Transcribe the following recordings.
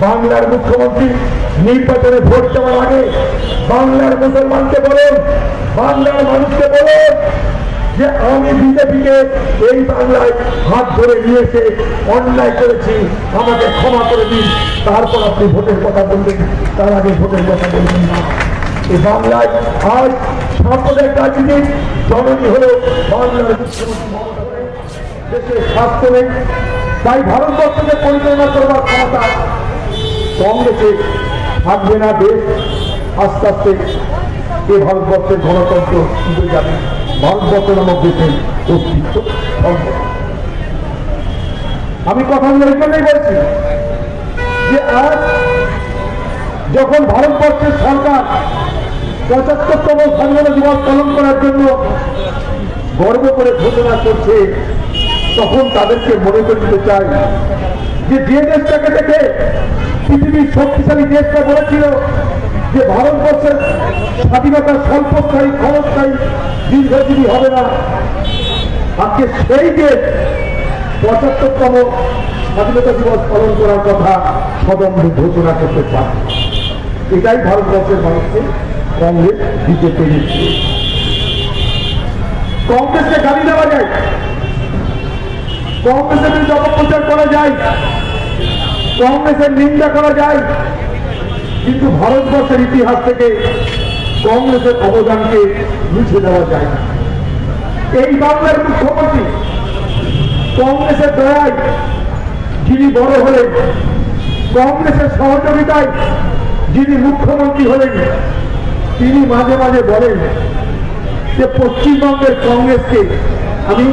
বাংলার মুখ্যমন্ত্রী নির্বাচনে ভোট দেওয়ার আগে বাংলার মুসলমানকে বলেন, বাংলার মানুষকে বলেন যে আমি বিজেপিকে এই বাংলায় হাত ধরে নিয়ে এসে অন্যায় করেছি, আমাকে ক্ষমা করে দিন, তারপর আপনি ভোটের কথা বলবেন, তার আগে ভোটের কথা বলবেন না। এই বাংলায় আজ সাম্প্রদায়িক রাজনীতির জননী হল বাংলার মুখ্যমন্ত্রী, দেশের স্বাস্থ্য নেই, তাই ভারতবর্ষকে পরিচালনা করবার ক্ষমতা কংগ্রেসে থাকবে না। দেশ আস্তে আস্তে এ ভারতবর্ষের গণতন্ত্র ডুবে যাবে, ভারতবর্ষ নামক দেশের অস্তিত্ব সম্ভব। আমি কথা এই জন্যই বলছি যে আজ যখন ভারতবর্ষের সরকার ৭৫তম স্বাধীনতা দিবস পালন করার জন্য গর্ব করে ঘোষণা করছে, তখন তাদেরকে মনে করে দিতে চাই যে দেশটাকে দেখে পৃথিবীর শক্তিশালী দেশটা বলেছিল যে ভারতবর্ষের স্বাধীনতা স্বল্পস্থায়ী, ক্ষণস্থায়ী, দীর্ঘজীবী হবে না। আজকে সেই দেশ ৭৫তম স্বাধীনতা দিবস পালন করার কথা সদম্ভ ঘোষণা করতে পারে। এটাই ভারতবর্ষের মানুষকে কংগ্রেস দিতে পেরেছে। কংগ্রেসকে গালি দেওয়া যায়, কংগ্রেসের বিরুদ্ধে অপপ্রচার করা যায়, কংগ্রেসের নিন্দা করা যায়, কিন্তু ভারতবর্ষের ইতিহাস থেকে কংগ্রেসের অবদানকে মুছে দেওয়া যায় না। এই বাংলার মুখ্যমন্ত্রী কংগ্রেসের দয়ায় যিনি বড় হলেন, কংগ্রেসের সহযোগিতায় যিনি মুখ্যমন্ত্রী হলেন, তিনি মাঝে মাঝে বলেন যে পশ্চিমবঙ্গের কংগ্রেসকে আমি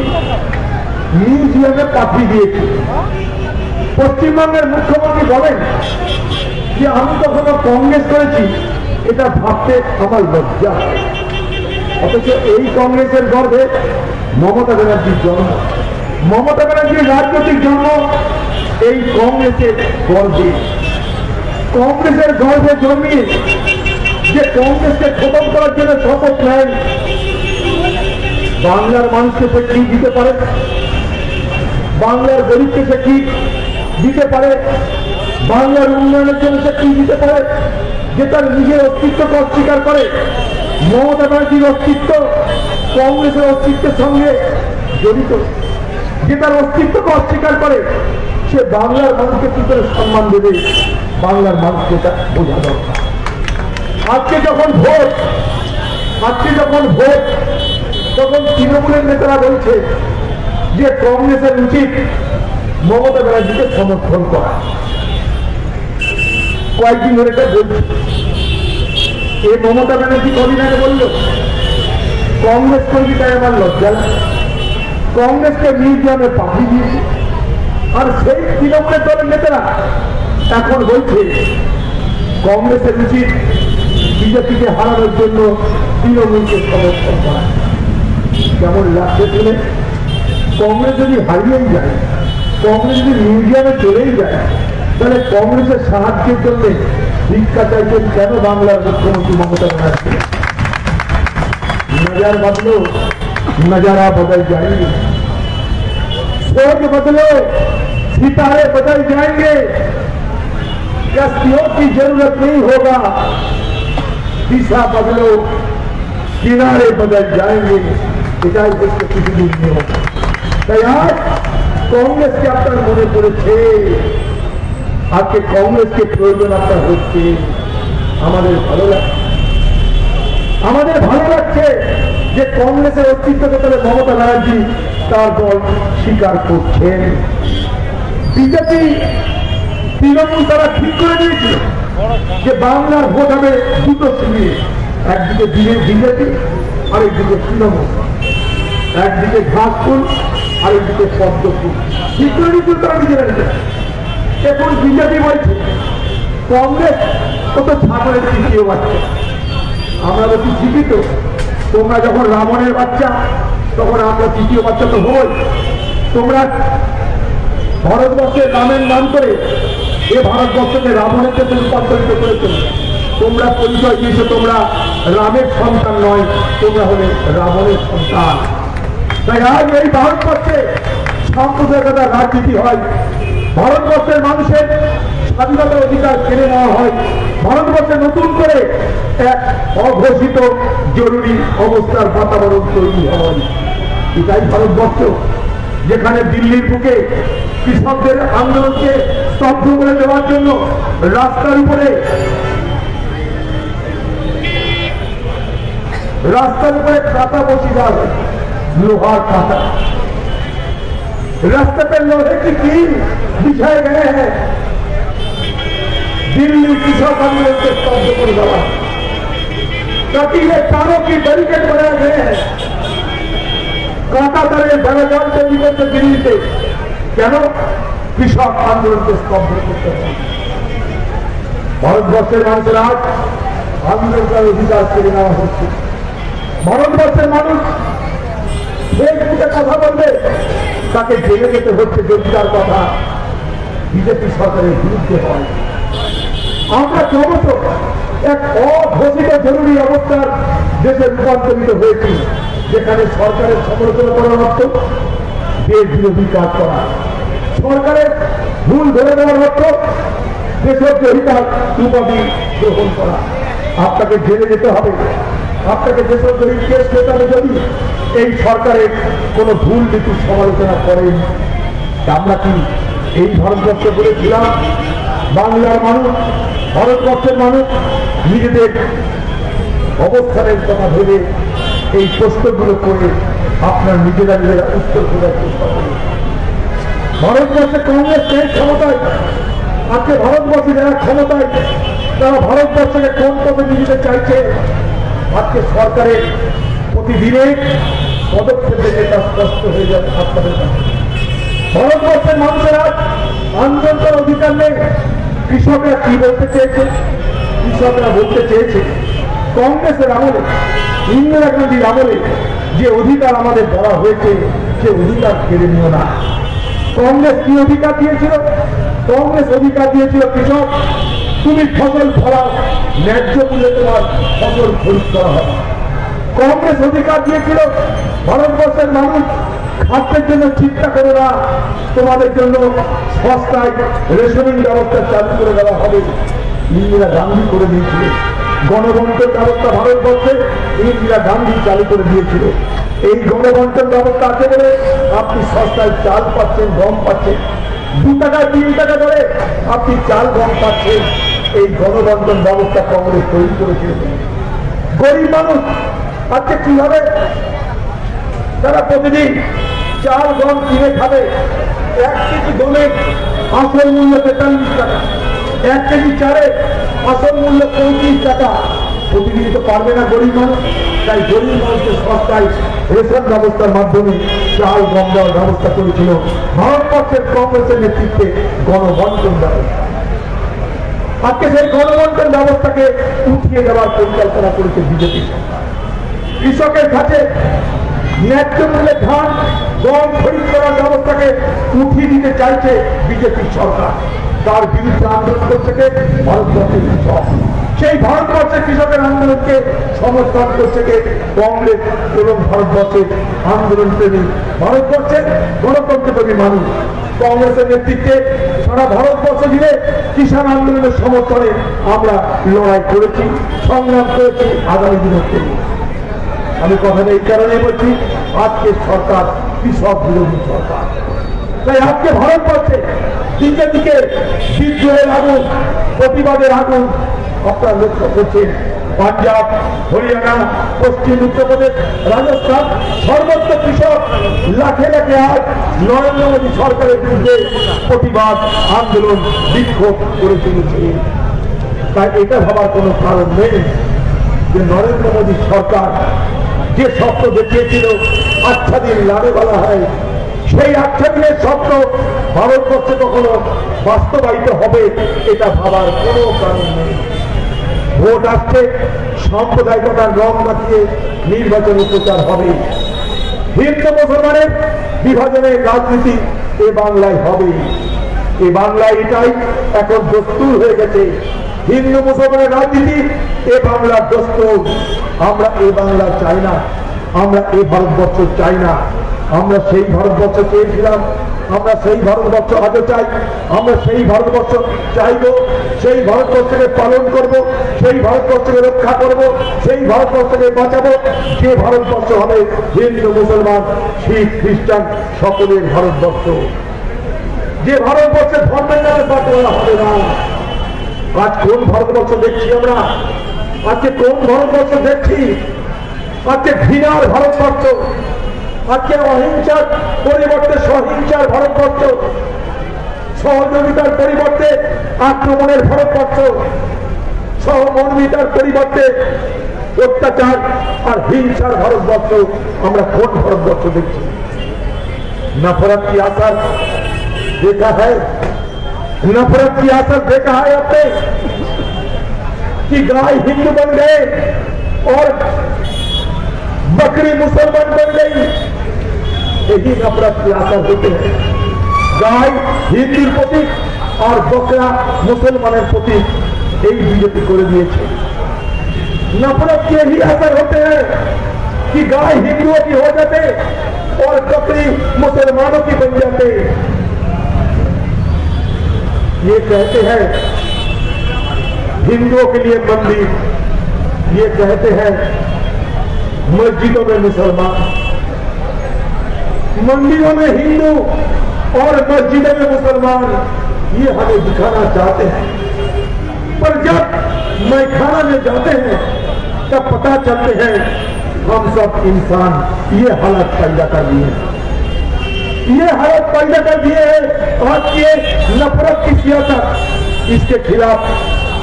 মিউজিয়ামে পাঠিয়ে দিয়েছি। পশ্চিমবঙ্গের মুখ্যমন্ত্রী বলেন যে আমি কখনো কংগ্রেস করেছি এটা ভাবতে আমার লজ্জা। অথচ এই কংগ্রেসের গর্ভে মমতা ব্যানার্জির জন্ম, মমতা ব্যানার্জির রাজনৈতিক জন্ম এই কংগ্রেসের গর্ভে। কংগ্রেসের গর্ভে জন্মিয়ে যে কংগ্রেসকে খতম করার জন্য শপথ নেয়, বাংলার মানুষকে সে কি দিতে পারে, বাংলার গরিবকে সে কি দিতে পারে, বাংলার উন্নয়নের জন্য সে কি দিতে পারে, যে তার নিজের অস্তিত্বকে অস্বীকার করে। মমতা ব্যানার্জির অস্তিত্ব কংগ্রেসের অস্তিত্বের সঙ্গে জড়িত, যে তার অস্তিত্বকে অস্বীকার করে, সে বাংলার মানুষকে কি করে সম্মান দেবে, বাংলার মানুষকে এটা বোঝা দরকার। আজকে যখন ভোট তখন তৃণমূলের নেতারা বলছে যে কংগ্রেসের উচিত মমতা ব্যানার্জিকে সমর্থন করা। কয়েকদিন ধরে এটা বলছে, এই মমতা ব্যানার্জি কদিন আগে বলল কংগ্রেস কর্মীটাই আমার লজ্জা, কংগ্রেসকে মিউজিয়ামে পাঠিয়ে দিয়েছে। আর সেই তৃণমূলের দলের নেতারা এখন বলছে কংগ্রেসের উচিত বিজেপিকে হারানোর জন্য তৃণমূলকে সমর্থন করা। কেমন লাগছে শুনে? কংগ্রেস যদি হারিয়েই যায়, কংগ্রেস যদি মিউজিয়ামে চলেই যায়, তাহলে কংগ্রেসের সাহায্যের জন্য ভিক্ষা চাইছেন কেন বাংলার মুখ্যমন্ত্রী মমতা ব্যানার্জি? नजर बदलो, नजारा बदल जाएंगे, सोच बदलो, सितारे बदल जाएंगे, कश्तियों की जरूरत नहीं होगा, दिशा बदलो, किनारे बदल जाएंगे, এটাই হচ্ছে পৃথিবীর নিয়ম। তাই আজ কংগ্রেসকে আপনার মনে পড়েছে, আজকে কংগ্রেসকে প্রয়োজন আপনার হচ্ছে। আমাদের ভালো লাগছে যে কংগ্রেসের অস্তিত্বকে তাহলে মমতা ব্যানার্জি তার দল স্বীকার করছেন। বিজেপি তৃণমূল তারা ঠিক করে দিয়েছিল যে বাংলার ভোট হবে দুটো শিবির, একদিকে বিজেপি আর একদিকে তৃণমূল, একদিকে ঘাসফুল আর একদিকে পদ্মফুল। ঠিক করে দিয়েছিল তারা নিজেরা। এখন বিজেপি বলছে কংগ্রেস কত ছাগলের তৃতীয় বাচ্চা, আমরা তো জীবিত, তোমরা যখন রাবণের বাচ্চা তখন আমরা তৃতীয় বাচ্চা তো হই। তোমরা ভারতবর্ষের রামের নাম করে এ ভারতবর্ষকে রাবণের কাছে রূপান্তরিত করেছ। তোমরা পরিচয় দিয়েছ তোমরা রামের সন্তান নয়, তোমরা হলে রাবণের সন্তান। তাই আজ এই ভারতবর্ষে সাম্প্রদায়িকতার রাজনীতি হয়, ভারতবর্ষের মানুষের স্বাধীনতার অধিকার কেড়ে নেওয়া হয়, ভারতবর্ষে নতুন করে এক অঘোষিত জরুরি অবস্থার বাতাবরণ তৈরি হয়। এটাই ভারতবর্ষ, যেখানে দিল্লির বুকে কৃষকদের আন্দোলনকে স্তব্ধ করে দেওয়ার জন্য রাস্তার উপরে কাঁটা বসে যাবে, लोहार कांटा, रास्ते पे लोहे की कील बिछाए गए हैं। दिल्ली किसान आंदोलन के स्तब्ध कर देवा, कटीले तारों की बैरिकेड बनाए गए हैं। कांटा दरे धराजान से निकलते दिल्ली से क्या किसान आंदोलन के स्तब्ध करते हैं। ভারতবর্ষের মানুষের আজ আন্দোলনের অধিকার কেড়ে নেওয়া হচ্ছে। ভারতবর্ষের মানুষ ফেসবুকে কথা বলবে, তাকে জেলে যেতে হচ্ছে যদি তার কথা বিজেপি সরকারের বিরুদ্ধে হয়। আমরা ক্রমশ এক অঘোষিত জরুরি অবস্থার দেশে রূপান্তরিত হয়েছি, যেখানে সরকারের সমালোচনা করার অর্থ দেশ বিরোধী কাজ করা, সরকারের ভুল ধরে দেওয়ার অর্থ দেশদ্রোহিতার উপাধি গ্রহণ করা। আপনাকে জেলে যেতে হবে, আপনাকে দেশদ্রোহী কেস পেতে হবে যদি এই সরকারের কোন ভুল নীতির সমালোচনা করেন। আমরা কি এই ভারতবর্ষে বলেছিলাম বাংলার মানুষ, ভারতবর্ষের মানুষ নিজেদের অবস্থানের কথা ভেবে এই প্রশ্নগুলো করে আপনার নিজেরা উত্তর খোঁজার চেষ্টা করেন। ভারতবর্ষে কংগ্রেস নেই ক্ষমতায়, আজকে ভারতবর্ষে যারা ক্ষমতায় তারা ভারতবর্ষকে কোন পথে নিয়ে যেতে চাইছে, আজকে সরকারের প্রতিদিনের পদক্ষেপ দেখে তা স্পষ্ট হয়ে যাবে আপনাদের কাছে। ভারতবর্ষের মানুষেরা আন্দোলন করার অধিকার নেই। কৃষকরা কি বলতে চেয়েছে? কৃষকরা বলতে চেয়েছে কংগ্রেসের আমলে, ইন্দিরা গান্ধীর আমলে যে অধিকার আমাদের দেওয়া হয়েছে সে অধিকার কেড়ে নিও না। কংগ্রেস কি অধিকার দিয়েছিল? কংগ্রেস অধিকার দিয়েছিল কৃষক তুমি ফসল ফলাও, ন্যায্য মূল্যে তোমার ফসল খরিদ করা হবে। কংগ্রেস অধিকার দিয়েছিল ভারতবর্ষের মানুষ খাদ্যের জন্য চিন্তা করো না, তোমাদের জন্য সস্তায় রেশনিং ব্যবস্থা চালু করে দেওয়া হবে। ইন্দিরা গান্ধী করে দিয়েছিল গণবন্টন ব্যবস্থা, ভারতবর্ষে ইন্দিরা গান্ধী চালু করে দিয়েছিল। এই গণবন্টন ব্যবস্থা আছে বলে আপনি সস্তায় চাল পাচ্ছেন, গম পাচ্ছেন, 2 টাকা 3 টাকা ধরে আপনি চাল গম পাচ্ছেন। এই গণবন্টন ব্যবস্থা কংগ্রেস তৈরি করেছিল। গরিব মানুষ আজকে কিভাবে তারা প্রতিদিন চাল গম কিনে খাবে? 1 কেজি গমের আসল মূল্য 43 টাকা, 1 কেজি চালের আসল মূল্য 35 টাকা। প্রতিদিন তো পারবে না গরিব মানুষ, তাই গরিব মানুষের সস্তায় রেশন ব্যবস্থার মাধ্যমে চাল গম দেওয়ার ব্যবস্থা করেছিল ভারতবর্ষের কংগ্রেসের নেতৃত্বে গণবন্টন ব্যবস্থা। আজকে সেই গণবন্টন ব্যবস্থাকে উঠিয়ে দেওয়ার পরিকল্পনা করেছে বিজেপি সরকার। কৃষকের কাছে ন্যায্য মূল্যে ধান গম খরিদ করার ব্যবস্থাকে উঠিয়ে দিতে চাইছে বিজেপি সরকার। তার বিরুদ্ধে আন্দোলন করছে ভারতবর্ষের কৃষক। সেই ভারতবর্ষের কৃষকের আন্দোলনকে সমর্থন করছে কংগ্রেস এবং ভারতবর্ষের আন্দোলন প্রেমী, ভারতবর্ষের গণতন্ত্রপ্রেমী মানুষ। কংগ্রেসের নেতৃত্বে সারা ভারতবর্ষ জুড়ে কিষাণ আন্দোলনের সমর্থনে আমরা লড়াই করেছি, সংগ্রাম করেছি, আগামী দিনে করব। আমি কথাটা এই কারণে বলছি, আজকে সরকার কৃষক বিরোধী সরকার। তাই আজকে ভারতবর্ষে দিকে দিকে বিদ্রোহের আগুন, প্রতিবাদের আগুন আপনারা লক্ষ্য করছেন। পাঞ্জাব, হরিয়ানা, পশ্চিম উত্তরপ্রদেশ, রাজস্থান সর্বত্র কৃষক লাখে লাখে আজ নরেন্দ্র মোদী সরকারের বিরুদ্ধে প্রতিবাদ আন্দোলন বিক্ষোভ করে চলেছে। তাই এটা ভাবার কোনো কারণ নেই যে নরেন্দ্র মোদী সরকার যে স্বপ্ন দেখিয়েছিল আচ্ছা দিন লাভে বলা হয়, সেই আচ্ছা দিনের স্বপ্ন ভারতবর্ষে কখনো বাস্তবায়িত হবে এটা ভাবার কোনো কারণ নেই। ভোট আসছে, সাম্প্রদায়িকতার রং মাখিয়ে নির্বাচনী প্রচার হবে। হিন্দু মুসলমানের বিভাজনের রাজনীতি এ বাংলায় হবে। এ বাংলায় এটাই এখন দস্তুর হয়ে গেছে। হিন্দু মুসলমানের রাজনীতি এ বাংলার দস্তুর। আমরা এ বাংলা চাই না, আমরা এ ভারতবর্ষ চাই না। আমরা সেই ভারতবর্ষ চেয়েছিলাম আমরা সেই ভারতবর্ষ আজও চাই, আমরা সেই ভারতবর্ষ চাইব, সেই ভারতবর্ষকে পালন করব, সেই ভারতবর্ষকে রক্ষা করব, সেই ভারতবর্ষকে বাঁচাবো, যে ভারতবর্ষ হবে হিন্দু মুসলমান শিখ খ্রিস্টান সকলের ভারতবর্ষ, যে ভারতবর্ষের ধর্মের নামে বাঁটোয়ারা হবে না। আজ কোন ভারতবর্ষ দেখছি আমরা? আজকে কোন ভারতবর্ষ দেখছি? আজকে ঘৃণার ভারতবর্ষ, আজকে অহিংসার পরিবর্তে সহিংসার ভারতবর্ষ, সহযোগিতার পরিবর্তে আক্রমণের ভারতবর্ষ, সহমর্মিতার পরিবর্তে অত্যাচার আর হিংসার ভারতবর্ষ। আমরা কোন ভারতবর্ষ দেখছি? नफरत की असर देखा है, नफरत की असर देखा है आपने कि गाय हिंदू बन गए और बकरी मुसलमान बन गई। यही नफरत की असर होते हैं। गाय हिंदुर प्रतीक और बकरा मुसलमाনের प्रतीक এই বিজেপি করে দিয়েছে। नफरत के ही असर होते हैं कि गाय हिंदुओं की हो जाते और बकरी मुसलमानों की बन जाते। ये कहते हैं हिंदुओं के लिए मंदिर, ये कहते हैं मस्जिदों में मुसलमान, मंदिरों में हिंदू और मस्जिदों में मुसलमान, ये हमें दिखाना चाहते हैं। पर जब मैखाना में जाते हैं तब पता चलते हैं हम सब इंसान। ये हालत पैदा कर दिए, ये हालत पैदा कर दिए है। आज ये नफरत की सियासत, इसके खिलाफ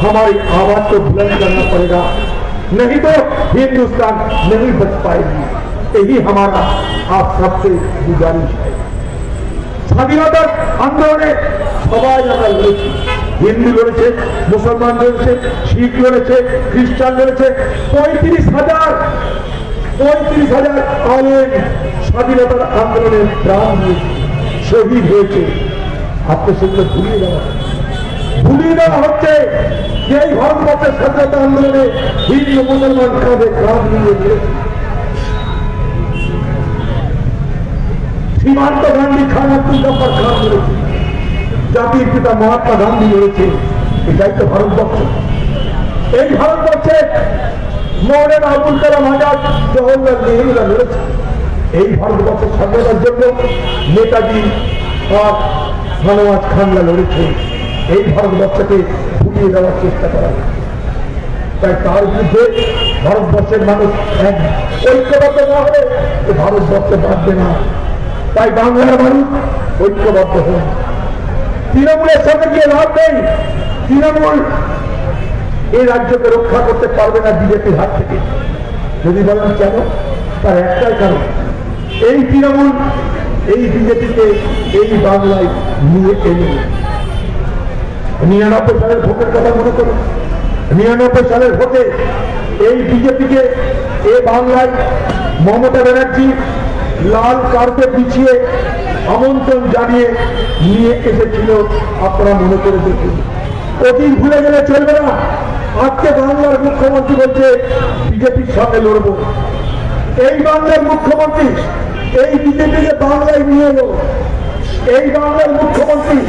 हमारी आवाज को बुलंद करना पड़ेगा, नहीं तो हिंदुस्तान नहीं बच पाएगी। यही हमारा आप सबसे गुजारिश है। স্বাধীনতার আন্দোলনে সবাই আমরা লড়েছি, হিন্দু লড়েছে, মুসলমান লড়েছে, শিখ লড়েছে, খ্রিস্টান লড়েছে। 35,000 আলেম স্বাধীনতার আন্দোলনে প্রাণ দিয়েছে, শহীদ হয়েছে। আপনি সেগুলো ভুলিয়ে দেওয়া হচ্ছে যে এই ভারতবর্ষের স্বাধীনতা আন্দোলনে হিন্দু মুসলমান কাঁধে কাঁধ মিলিয়ে দিয়েছে। সীমান্ত গান্ধী, খান আব্দুল জব্বার খান লড়েছে, জাতির পিতা মহাত্মা গান্ধী লড়েছে। এটাই তো ভারতবর্ষ। এই ভারতবর্ষে মৌলানা আবুল কালাম আজাদ, জওহরলাল নেহরুরা লড়েছে। এই ভারতবর্ষের স্বাধীনতার জন্য নেতাজি আর নওয়াজ খানরা লড়েছে। এই ভারতবর্ষকে ভুলিয়ে দেওয়ার চেষ্টা করা, তাই তার বিরুদ্ধে ভারতবর্ষের মানুষ ঐক্যবদ্ধ না হলে ভারতবর্ষে বাঁচবে না। তাই বাংলার মানুষ ঐক্যবদ্ধ হন। তৃণমূলের সাথে গিয়ে লাভ নেই। তৃণমূল এই রাজ্যকে রক্ষা করতে পারবে না বিজেপির হাত থেকে। যদি বলেন কেন, তার একটাই কারণ, এই তৃণমূল এই বিজেপিকে এই বাংলায় নিয়ে এলো। 99 সালের ভোটের কথা মনে করুন। 99 সালের ভোটে এই বিজেপিকে এই বাংলায় মমতা ব্যানার্জি লাল কার্পেট বিছিয়ে আমন্ত্রণ জানিয়ে নিয়ে এসেছিল। আপনারা মনে করে দেখুন, অতীত ভুলে গেলে চলবে না। আজকে বাংলার মুখ্যমন্ত্রী বলছে বিজেপির সঙ্গে লড়ব। এই বাংলার মুখ্যমন্ত্রী এই বিজেপিকে বাংলায় নিয়ে এলো। এই বাংলার মুখ্যমন্ত্রী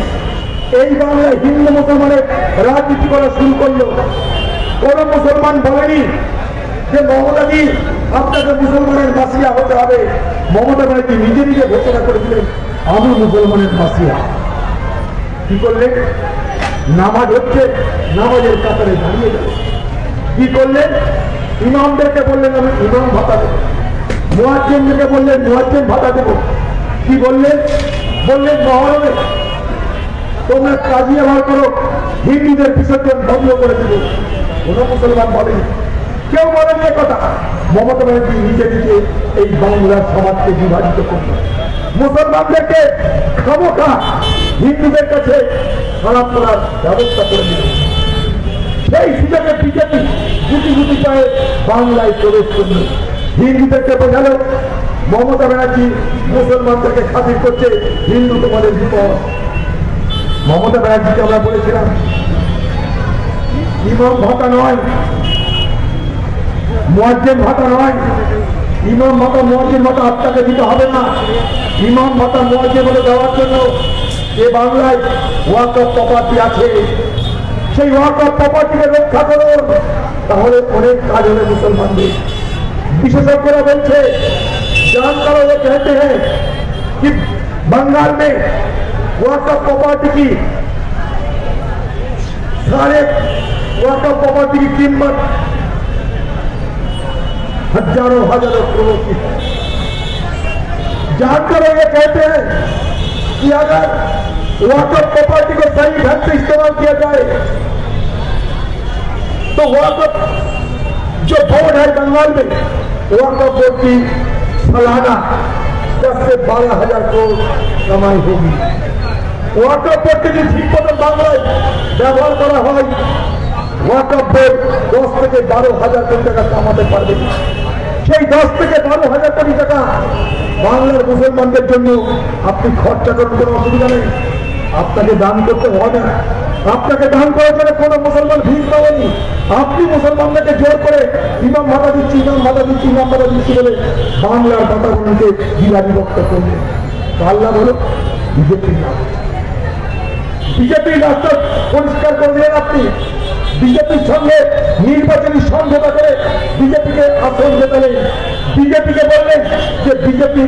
এই বাংলায় হিন্দু মুসলমানের রাজনীতি করা শুরু করলো। কোন মুসলমান বলেনি যে মমতাজি আপনাকে মুসলমানের মাসিয়া হতে হবে। মমতা ব্যানার্জি নিজে নিজে ঘোষণা করেছিলেন আমি মুসলমানের মাসিয়া। কি করলেন? নামাজ হচ্ছে, নামাজের কাতারে দাঁড়িয়ে গেল। কি করলেন? ইমামদেরকে বললেন আমি ইমাম ভাতা দেব। মুয়াজ্জিনদেরকে বললেন মুয়াজ্জিন ভাতা দেব। কি বললেন? বললেন মহরমে তোমরা কাজিয়া বার করো, হিন্দুদের বিসর্জন বন্ধ করে দেব। কোন মুসলমান বলেনি, কেউ বলেন এ কথা। মমতা ব্যানার্জি নিজে নিজে এই বাংলার সমাজকে বিভাজিত করল। মুসলমানদেরকে খামোখা হিন্দুদের কাছে খারাপ করার ব্যবস্থা করে দিল। সেই সুযোগে বিজেপি গুটি গুটি পায়ে বাংলায় প্রবেশ করল। হিন্দুদেরকে বোঝালো মমতা ব্যানার্জি মুসলমানদেরকে খাতির করছে, হিন্দু তোমাদের বিপদ। মমতা ব্যানার্জিকে আমরা বলেছিলাম ইমাম ভাতা নয়, মুয়াজ্জিন ভাতা নয়, ইমাম ভাতা মুয়াজ্জিন ভাতা আপনাকে দিতে হবে না। ইমাম ভাতা মুয়াজ্জিন ভাতা দেওয়ার জন্য এ বাংলায় ওয়াকফ প্রপার্টি আছে, সেই ওয়াকফ প্রপার্টিকে রক্ষা করুন, তাহলে অনেক কাজ হবে মুসলমানদের। विशेषज्ञ बोलते जानकारों वो कहते हैं कि बंगाल में वक्फ प्रॉपर्टी की सारे वक्फ प्रॉपर्टी की कीमत हजारों करोड़ की है। जानकारों ये कहते हैं कि अगर वक्फ प्रॉपर्टी को सही ढंग से इस्तेमाल किया जाए तो वक्फ जो बोर्ड है बंगाल में वक्फ बोर्ड की सालाना 10 से 12,000 करोड़ कमाई होगी। वक्फ बोर्ड के लिए ठीक मत बांग्लाয় ব্যবহার করা হয় वक्फ बोर्ड 10 থেকে 12,000 কোটি টাকা কামাতে পারবে। সেই 10 থেকে 12,000 কোটি টাকা বাংলার মুসলমানদের জন্য আপনি খরচা করতে কোনো অসুবিধা নেই, আপনাকে দান করতে হবে না। আপনাকে দান করার জন্য কোনো মুসলমান ভিড় পাবেনি। আপনি মুসলমানদেরকে জোর করে ইমাম ভাতা দিচ্ছি ইমাম ভাতা দিচ্ছি ইমাম ভাতা দিচ্ছি বলে বাংলার ভাতাগুলোকে বিলা বিভক্ত করলেন। আল্লাহ বলো বিজেপির নাম, বিজেপির রাস্তা পরিষ্কার করে দিলেন আপনি। বিজেপির সঙ্গে নির্বাচনী সমঝোতা করে বিজেপিকে আসন জেতালেন। বিজেপিকে বললেন যে বিজেপি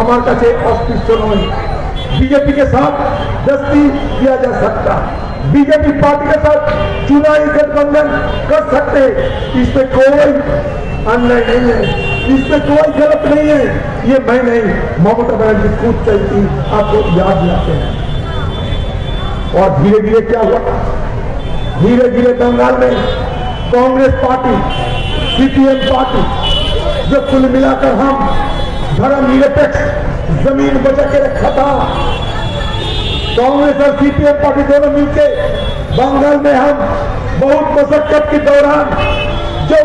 আমার কাছে অস্পৃশ্য নয়, बीजेपी के साथ दस्ती किया जा सकता, बीजेपी पार्टी के साथ चुनावी गठबंधन कर सकते, इसमें कोई अन्याय नहीं है, इसमें कोई गलत नहीं है। ये मैं नहीं, ममता बनर्जी खुद चलती आपको याद दिलाते हैं। और धीरे धीरे क्या हुआ, धीरे धीरे बंगाल में कांग्रेस पार्टी सीपीएम पार्टी जो कुल मिलाकर हम धर्मनिरपेक्ष जमीन बचा के रखा था, कांग्रेस और सीपीएम पार्टी दोनों मिलकर बंगाल में हम बहुत मशक्कत के दौरान जो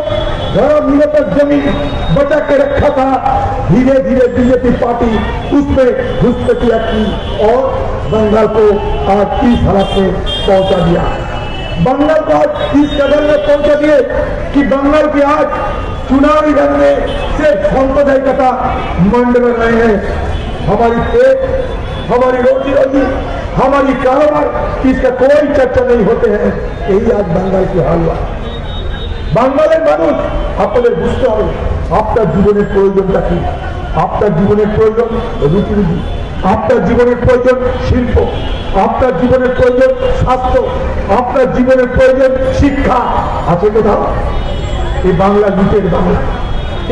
धर्मनिरपेक्ष जमीन बचा के रखा था, धीरे धीरे बीजेपी पार्टी उसमें घुसपैठियां की और बंगाल को आज इस हालत में पहुंचा दिया। बंगाल को आज इस कदर में पहुंचा दिए कि बंगाल की आज चुनावी ढंग में सिर्फ सांप्रदायिकता मंडल रहे हैं। हमारी पेट, हमारी रोजी रोटी, हमारी कारोबार, इसका कोई चर्चा नहीं होते हैं। यही आज बंगाल की हाल हुआ। বাঙালির মানুষ আপনাদের বুঝতে হবে আপনার জীবনের প্রয়োজনটা কি। আপনার জীবনের প্রয়োজন রুটি, আপনার জীবনের প্রয়োজন শিল্প, আপনার জীবনের প্রয়োজন স্বাস্থ্য, আপনার জীবনের প্রয়োজন শিক্ষা আছে কোথাও? এই বাংলা লুটের বাংলা,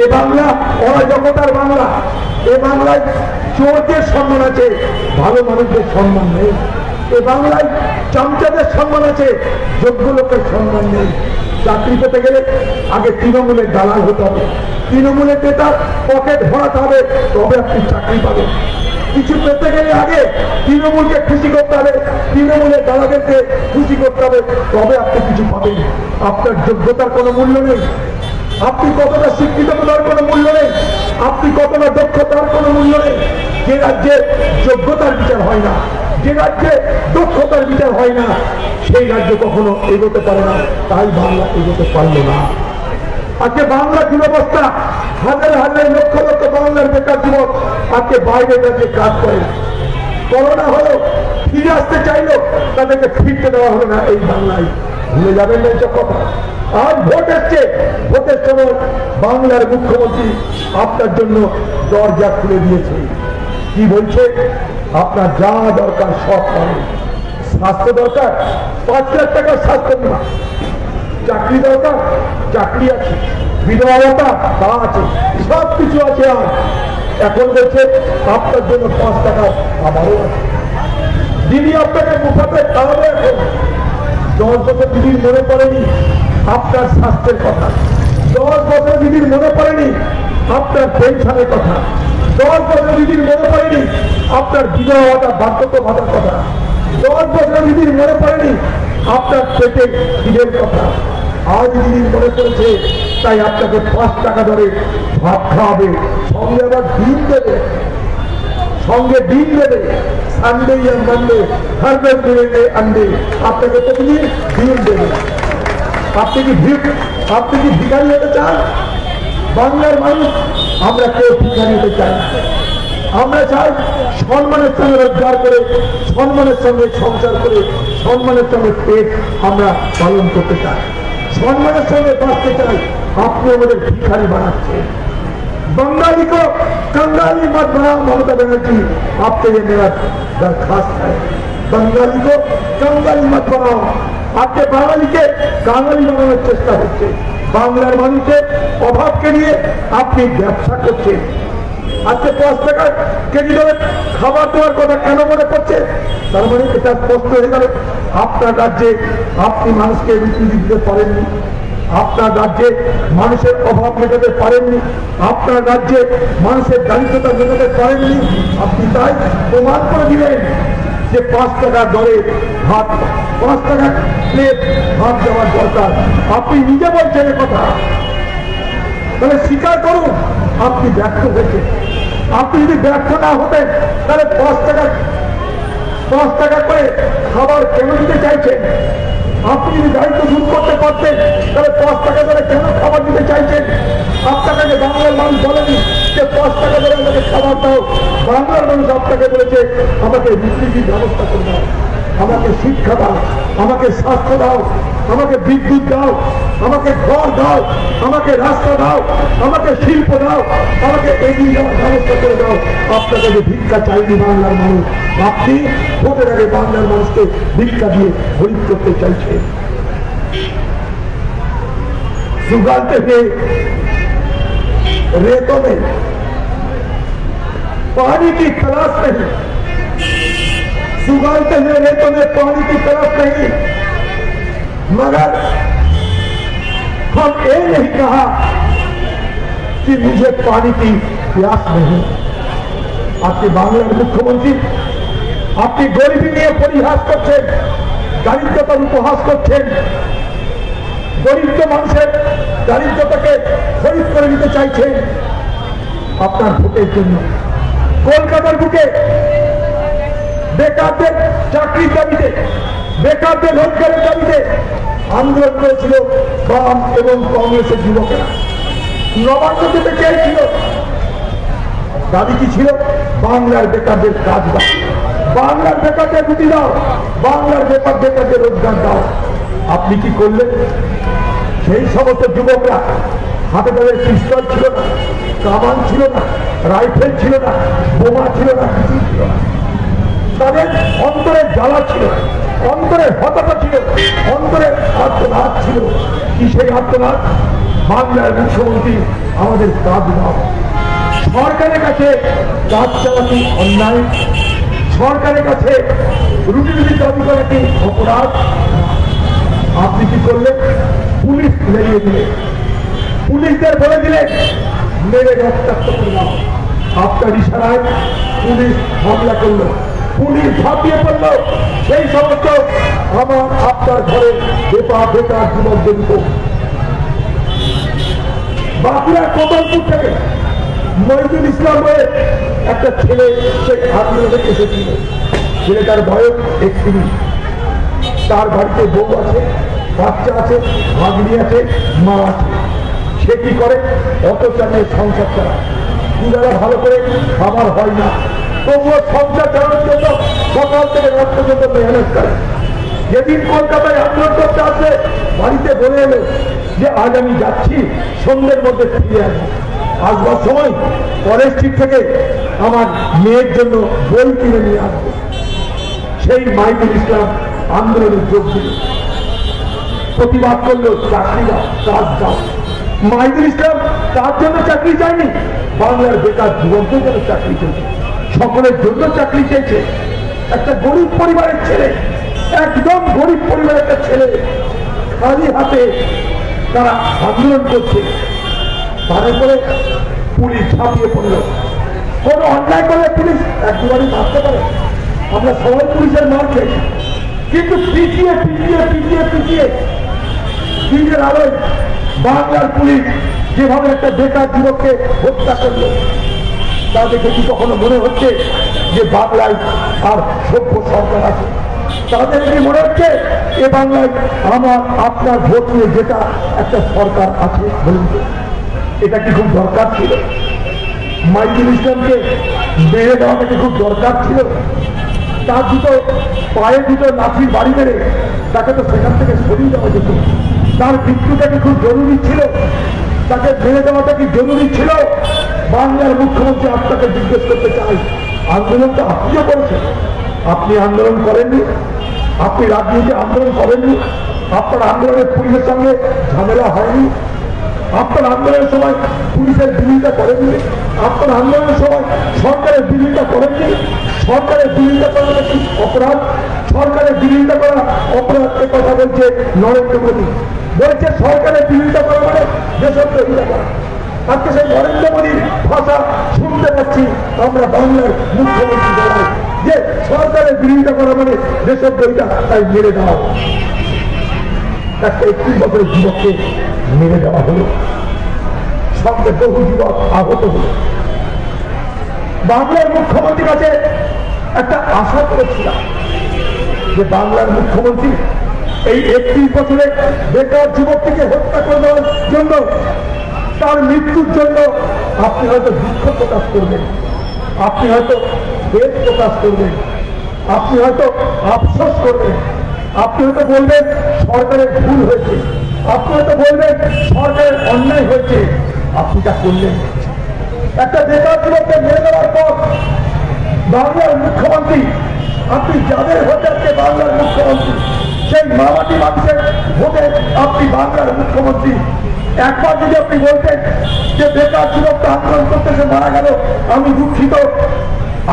এ বাংলা অরাজকতার বাংলা, এ বাংলায় চোরদের সম্মান আছে, ভালো মানুষদের সম্মান নেই। এ বাংলায় চামচাদের সম্মান আছে, যোগ্য লোকের সম্মান নেই। চাকরি পেতে গেলে আগে তৃণমূলের দালাল হতে হবে, তৃণমূলের নেতার পকেট ভরাতে হবে, তবে আপনি চাকরি পাবেন। কিছু পেতে গেলে আগে তৃণমূলকে খুশি করতে হবে, তৃণমূলের দালালদেরকে খুশি করতে হবে, তবে আপনি কিছু পাবেন। আপনার যোগ্যতার কোনো মূল্য নেই, আপনি কতটা শিক্ষিত তার কোনো মূল্য নেই, আপনি কতটা দক্ষতার কোনো মূল্য নেই। যে রাজ্যে যোগ্যতার বিচার হয় না, যে রাজ্যে দক্ষতার বিচার হয় না, সেই রাজ্য কখনো এগোতে পারে না। তাই বাংলা এগোতে পারল না। আজকে বাংলা দুরবস্থা, হাজার হাজার লক্ষ লক্ষ বাংলার বেকার যুবক আজকে বাইরে রাজ্যে কাজ করে। করোনা হলো, ফিরে আসতে চাইলো, তাদেরকে ফিরতে দেওয়া হলো না এই বাংলায়। ভুলে যাবেন না এইসব কথা। আজ ভোট এসছে, ভোটের সময় বাংলার মুখ্যমন্ত্রী আপনার জন্য দরজা খুলে দিয়েছে। কি বলছে? আপনার যা দরকার সব পাবেন। স্বাস্থ্য দরকার, 5 লাখ টাকার স্বাস্থ্য বীমা, চাকরি দরকার, চাকরি আছে, বিধবা ভাতা তা আছে, সব কিছু আছে। আর এখন বলছে আপনার জন্য 5 টাকা আবারও আছে। দিদি আপনাকে মুখাতে তাহলে এখন 10 বছর দিদির মনে পড়েনি আপনার স্বাস্থ্যের কথা, 10 বছর দিদির মনে পড়েনি আপনার পেনশনের কথা, 10 বছর দিদির মনে পড়েনি আপনার বিধবা ভাতা বার্ধক্য ভাতার কথা, 10 বছর দিদির মনে পড়েনি আপনার পেটে দিদির কথা। আজ দিদির মনে পড়েছে, তাই আপনাকে 5 টাকা দরে ভাত খাওয়াবে, সঙ্গে আবার ডিম দেবে, সঙ্গে ডিম দেবে। সানডে या मंडे हर दिन मिलेंगे अंडे, আপনাকে প্রতিদিন ডিম দেবে। আপনি কি ভিখারি হতে চান? বাংলার মানুষ আমরা কেউ ভিখারি হতে চাই না। আমরা চাই সম্মানের সঙ্গে রোজগার করে, সম্মানের সঙ্গে সংসার করে, সম্মানের সঙ্গে পেট আমরা পালন করতে চাই, সম্মানের সঙ্গে বাঁচতে চাই। আপনি আমাদের ভিখারি বানাচ্ছেন। बंगाली को कंगाली मत बनाओ ममता बनर्जी, आपसे ये मेरा दरखास्त है। बंगाली को कंगाली मत बनाओ। आपके बाঙালিকে কাঙালি বানানোর চেষ্টা হচ্ছে। বাংলার মানুষের অভাবকে নিয়ে আপনি ব্যবসা করছেন। আজকে 5 টাকা কেজি দরে খাবার দেওয়ার কথা কেন মনে পড়ছে? তার মানে এটা স্পষ্ট হয়ে গেল আপনার রাজ্যে আপনি মানুষকে রুটি দিতে পারেননি, আপনার রাজ্যে মানুষের অভাব মেটাতে পারেননি, আপনার রাজ্যে মানুষের দারিদ্রতা মেটাতে পারেননি। আপনি তাই প্রমাণ করে দিলেন যে 5 টাকা দরে ভাত, 5 টাকা প্লেট ভাত দেওয়ার দরকার। আপনি নিজে বলছেন এ কথা, তাহলে স্বীকার করুন আপনি ব্যর্থ হয়েছেন। আপনি যদি ব্যর্থ না হতেন তাহলে 5 টাকা করে খাবার কেন দিতে চাইছেন? আপনি যদি দায়িত্ব দূর করতে পারতেন তাহলে 5 টাকা করে কেন খাবার দিতে চাইছেন? আপনাকে বাংলার মানুষ বলেনি যে 5 টাকা করে আমাকে খাবার দাও। বাংলার মানুষ আপনাকে বলেছে আমাকে রুটির ব্যবস্থা করে দাও, আমাকে শিক্ষা দাও, আমাকে স্বাস্থ্য দাও, আমাকে বিদ্যুৎ দাও, আমাকে ঘর দাও, আমাকে রাস্তা দাও, আমাকে শিল্প দাও, আমাকে এগিয়ে যাওয়ার ব্যবস্থা করে দাও। আপনাকে যে ভিক্ষা চাইনি বাংলার মানুষ, আপনি ভোটের আগে বাংলার মানুষকে ভিক্ষা দিয়ে গরিব করতে চাইছেন। सुगालते हुए रेतों में पानी की तलाश नहीं, सुगालते हुए रेतों में पानी की तलाश नहीं, मगर हम ये नहीं कहा कि मुझे पानी की प्यास नहीं। आपके बांग्लार मुख्यमंत्री আপনি গরিবী নিয়ে পরিহাস করছেন, দারিদ্রতার উপহাস করছেন, দরিদ্র মানুষের দারিদ্রতাকে খরিদ করে নিতে চাইছেন আপনার ভোটের জন্য। কলকাতার বুকে বেকারদের চাকরির দাবিতে, বেকারদের রোজগারের দাবিতে আন্দোলন করেছিল বাম এবং কংগ্রেসের যুবকেরা। নবান্ন দিতে চেয়েছিল, দাবি কি ছিল? বাংলার বেকারদের কাজ দাও, বাংলার বেকারদের রুটি দাও, বাংলার বেকারদের রোজগার দাও। আপনি কি করলেন? সেই সমস্ত যুবকরা হাতে তাদের পিস্তল ছিল না, কামান ছিল না, রাইফেল ছিল না, বোমা ছিল না, কিছু ছিল না। তাদের অন্তরে জ্বালা ছিল, অন্তরে হতাশা ছিল, অন্তরে আত্মনাদ ছিল। কি সেই আত্মনাদ? বাংলার মুখ্যমন্ত্রী আমাদের কাজ দাও। সরকারের কাছে কাজ চালাতে অন্যায়, সরকারের কাছে রুটি রুটি দাবি করা কি অপরাধ? আপনি কি করলেন? পুলিশ লেগিয়ে দিলেন, পুলিশদের বলে দিলেন মেরে রক্তাক্ত করে দাও। আপনার ইশারায় পুলিশ হামলা করলো, পুলিশ ঝাঁপিয়ে পড়লো সেই সমস্ত আমার আপনার ঘরে বেকার যুবকদের উপর। বাঁকুড়ার কোতলপুর থেকে মহিদুল ইসলাম বলে একটা ছেলে সেই আন্দোলনে এসেছিল। ছেলেটার বয়স 31, তার বাড়িতে বউ আছে, বাচ্চা আছে, ভাগ্নি আছে, মা আছে। সে কি করে? অটো চালিয়ে সংসার চালায়। দুবেলা ভালো করে খাবার হয় না, তবুও সংসার চালানোর জন্য সকাল থেকে রাত পর্যন্ত মেহনত করে। যেদিন কলকাতায় আন্দোলন করতে আসলে বাড়িতে বলে এলো যে আজ আমি যাচ্ছি, সন্ধ্যের মধ্যে ফিরে আসবো। আসবার সময় পরের স্ট্রিট থেকে আমার মেয়ের জন্য বই কিনে নিয়ে আসবো। সেই মাইদুল ইসলাম আন্দোলনে যোগ দিল, প্রতিবাদ করলো চাকরি দাও, কাজ দাও। মাইদুল ইসলাম তার জন্য চাকরি চায়নি, বাংলার বেকার যুবকদের জন্য চাকরি চেয়েছে, সকলের জন্য চাকরি চেয়েছে। একটা গরিব পরিবারের ছেলে, একদম গরিব পরিবারের একটা ছেলে খালি হাতে তারা আন্দোলন করছে। তারপরে পুলিশ ঝাঁপিয়ে পড়ল। কোনো অন্যায় করলে পুলিশ এক দুবারই মারতে পারে, আমরা সবাই পুলিশের মার খেয়েছি, কিন্তু পিছিয়ে পিছিয়ে পিছিয়ে পিছিয়ে দিনের আলোয় বাংলার পুলিশ যেভাবে একটা বেকার যুবককে হত্যা করলো, তা দেখে কি কখনো মনে হচ্ছে যে বাংলায় আর সভ্য সরকার আছে? তাদের কি মনে হচ্ছে এ বাংলায় আমার আপনার ভোট নিয়ে যেটা একটা সরকার আছে? বলুন, এটা কি খুব দরকার ছিল? মাইজুল ইসলামকে মেরে দেওয়াটা কি খুব দরকার ছিল? তার দুটো পায়ে দুটো লাঠির বাড়ি মেরে তাকে তো সেখান থেকে সরিয়ে দেওয়া যেত। তার মৃত্যুটা কি খুব জরুরি ছিল? তাকে মেরে দেওয়াটা কি জরুরি ছিল? বাংলার মুখ্যমন্ত্রী আপনাকে জিজ্ঞেস করতে চাই, আন্দোলন তো আপনিও করেছেন, আপনি আন্দোলন করেননি? আপনি রাজনীতি আন্দোলন করেননি? আপনার আন্দোলনের পুলিশের সঙ্গে ঝামেলা হয়নি? আপনার আন্দোলনের সময় পুলিশের বিরোধিতা করেননি? আপনার আন্দোলনের সময় সরকারের বিরোধিতা করেননি? সরকারের বিরোধিতা করাটা কি অপরাধ? সরকারের বিরোধিতা করা অপরাধ এ কথা বলছে নরেন্দ্র মোদী। বলছে সরকারের বিরোধিতা করা মানে দেশদ্রোহিতা করা। আজকে সেই নরেন্দ্র মোদীর ভাষা শুনতে পাচ্ছি আমরা বাংলার মুখ্যমন্ত্রী বলার যে সরকারের বিরোধিতা করা মানে দেশদ্রোহিতা, তাই মেরে দেওয়া। একটা 31 বছরের যুবককে মেরে দেওয়া হলো, সঙ্গে বহু যুবক আহত হল। বাংলার মুখ্যমন্ত্রীর কাছে একটা আশা করেছিলাম যে বাংলার মুখ্যমন্ত্রী এই 31 বছরে বেকার যুবকটিকে হত্যা করে দেওয়ার জন্য, তার মৃত্যুর জন্য আপনি হয়তো দুঃখ প্রকাশ করবেন, আপনি হয়তো বেদ প্রকাশ করবেন, আপনি হয়তো আফসোস করবেন, আপনি হয়তো বলবেন সরকারের ভুল হয়েছে, আপনি হয়তো বলবেন সরকারের অন্যায় হয়েছে। আপনি তা করলেন। একটা বেকার যুবককে মেরে দেওয়ার পর বাংলার মুখ্যমন্ত্রী, আপনি যাদের ভোটে আজকে বাংলার মুখ্যমন্ত্রী, সেই মামাটি মানুষের ভোটে আপনি বাংলার মুখ্যমন্ত্রী, একবার যদি আপনি বলতেন যে বেকার যুবকটা আন্দোলন করতে সে মারা গেল, আমি দুঃখিত,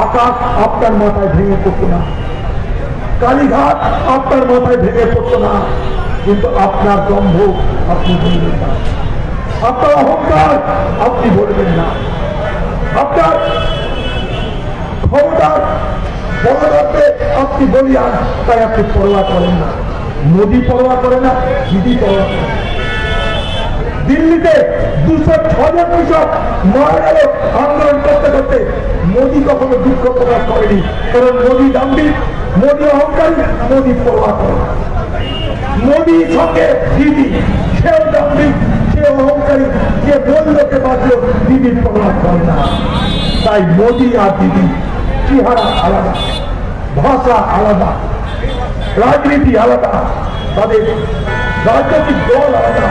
আকাশ আপনার মাথায় ভেঙে পড়তো না, কালীঘাট আপনার মাথায় ভেঙে পড়তো না, কিন্তু আপনার দম্ভ আপনি বলবেন না, আপনার অহংকার আপনি বলবেন না, আপনার ক্ষমতার বড়তে আপনি বলিয়ান, তাই আপনি পরোয়া করেন না। মোদী পরোয়া করে না, দিদি পরোয়া করে না। দিল্লিতে 206 জন কৃষক মারা গেল আন্দোলন করতে করতে, মোদী কখনো দুঃখ প্রকাশ করেনি, কারণ মোদী দাম্ভিক, মোদী অহংকারী, মোদী পরোয়া করে না। মোদীর সঙ্গে দিদি, সেও দাম্ভিক, সে অহংকারী, যে বললোকে বাঁচল, দিদির পরোয়া করে না। তাই মোদী আর দিদি চেহারা আলাদা, ভাষা আলাদা, রাজনীতি আলাদা, তাদের রাজনৈতিক দল আলাদা,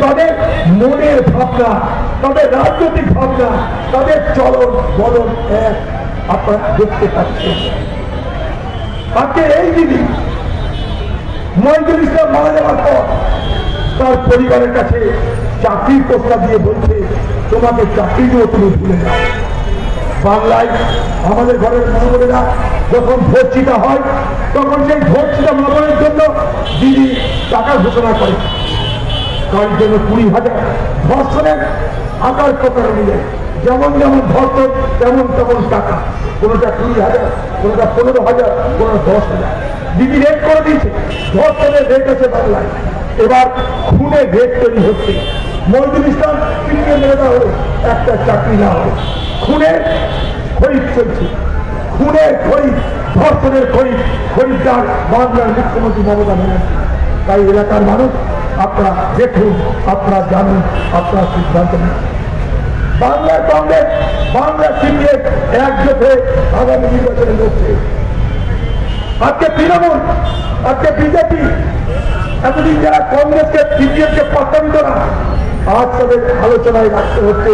তাদের মনের ভাবনা, তাদের রাজনৈতিক ভাবনা, তাদের চলন বলন এক আপনারা দেখতে পাচ্ছেন। আজকে এই দিদি মহিদুল ইসলাম মারা যাওয়ার পর তার পরিবারের কাছে চাকরির প্রস্তাব দিয়ে বলছে, তোমাকে চাকরি দিয়েও তুমি ভুলে যাও। বাংলায় আমাদের ঘরের মা-বোনেরা যখন ভোট চিটা হয়, তখন সেই ভোট চিটা মা-বোনের জন্য দিদি টাকা ঘোষণা করে। তার জন্য 20,000, ধর্ষণের আকার প্রকার অনুযায়ী যেমন যেমন ধর্ষণ তেমন তেমন টাকা, কোনোটা 20,000, কোনোটা 15,000, কোনোটা 10,000 দিদি রেট করে দিয়েছে। ধর্ষণের রেট আছে বাংলায়, এবার খুনের রেট তৈরি হচ্ছে। মহিদুল ইসলাম তিনকে মেরে দেওয়া হলো, একটা চাকরি না হলো। খুনের খরিদ চলছে, খুনের খরিদ, ধর্ষণের খরিদ, খরিদ্দার বাংলার মুখ্যমন্ত্রী মমতা ব্যানার্জি। তাই এলাকার মানুষ আপনারা দেখুন, আপনারা জানুন, আপনারা সিদ্ধান্ত নিন। বাংলার কংগ্রেস, বাংলার সিপিএম একজোট হয়ে আগামী নির্বাচনে লড়ছে। আজকে তৃণমূল, আজকে বিজেপি, এতদিন যারা কংগ্রেসকে সিপিএমকে পাত্তা দিত না, আজ তাদের আলোচনায় রাখতে হচ্ছে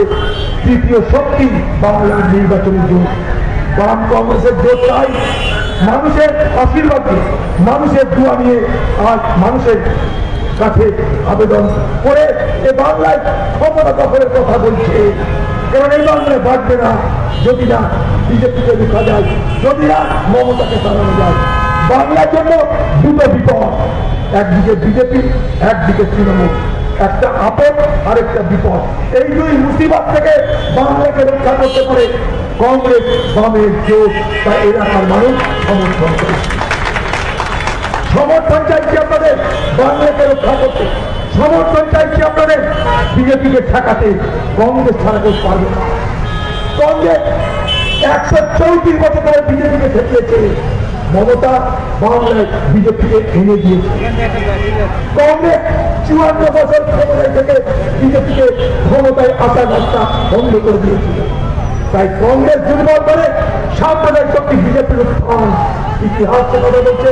তৃতীয় শক্তি বাংলার নির্বাচনের জোট। বাম কংগ্রেসের জোট চাই মানুষের আশীর্বাদ দিয়ে, মানুষের দোয়া নিয়ে আজ মানুষের কাছে আবেদন করে এ বাংলায় ক্ষমতা দখলের কথা বলছে। কারণ এই বাংলায় বাঁচবে না যদি না বিজেপিকে রুখা যায়, যদি না মমতাকে সরানো যায়। বাংলার জন্য দুটো বিপদ, একদিকে বিজেপি, একদিকে তৃণমূল, একটা আপদ আর একটা বিপদ। এই দুই মুসিবত থেকে বাংলাকে রক্ষা করতে পারে কংগ্রেস বামের জোট। তাই এলাকার মানুষ সমর্থন করে, সমর্থন চাইছি আপনাদের বাংলাকে রক্ষা করতে, সমর্থন চাইছি আপনাদের বিজেপিকে ঠেকাতে। কংগ্রেস ছাড়া কেউ পারবে না। কংগ্রেস 134 বছর ধরে বিজেপিকে ঠেকিয়েছে, মমতা বাংলায় বিজেপিকে এনে দিয়েছে। কংগ্রেস 54 বছর ক্ষমতায় থেকে বিজেপিকে ক্ষমতায় আসার রাস্তা বন্ধ করে দিয়েছিল। তাই কংগ্রেস দুর্বল করে সাম্প্রদায়িক শক্তি বিজেপির উত্থান। ইতিহাস সে কথা বলছে,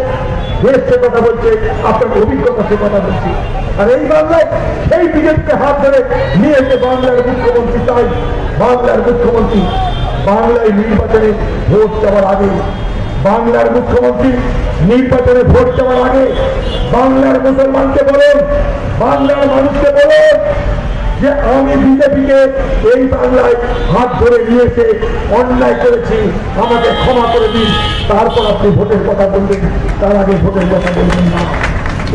দেশ সে কথা বলছে, আপনার অভিজ্ঞতা সে কথা বলছে। আর এই বাংলায় সেই বিজেপিকে হাত ধরে নিয়ে এসে বাংলার মুখ্যমন্ত্রী চাই। বাংলার মুখ্যমন্ত্রী বাংলায় নির্বাচনে ভোট দেওয়ার আগে, বাংলার মুখ্যমন্ত্রী নির্বাচনে ভোট দেওয়ার আগে বাংলার মুসলমানকে বলুন, বাংলার মানুষকে বলুন যে আমি বিজেপিকে এই বাংলায় হাত ধরে নিয়েছে, অন্যায় করেছি, আমাকে ক্ষমা করে দিন, তারপর আপনি ভোটের কথা বলবেন, তার আগে ভোটের কথা বলবেন না।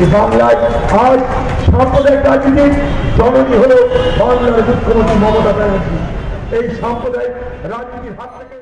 এই বাংলায় আজ সাম্প্রদায়িক রাজনীতির জননী হল বাংলার মুখ্যমন্ত্রী মমতা ব্যানার্জি। এই সাম্প্রদায়িক রাজনীতির হাত থেকে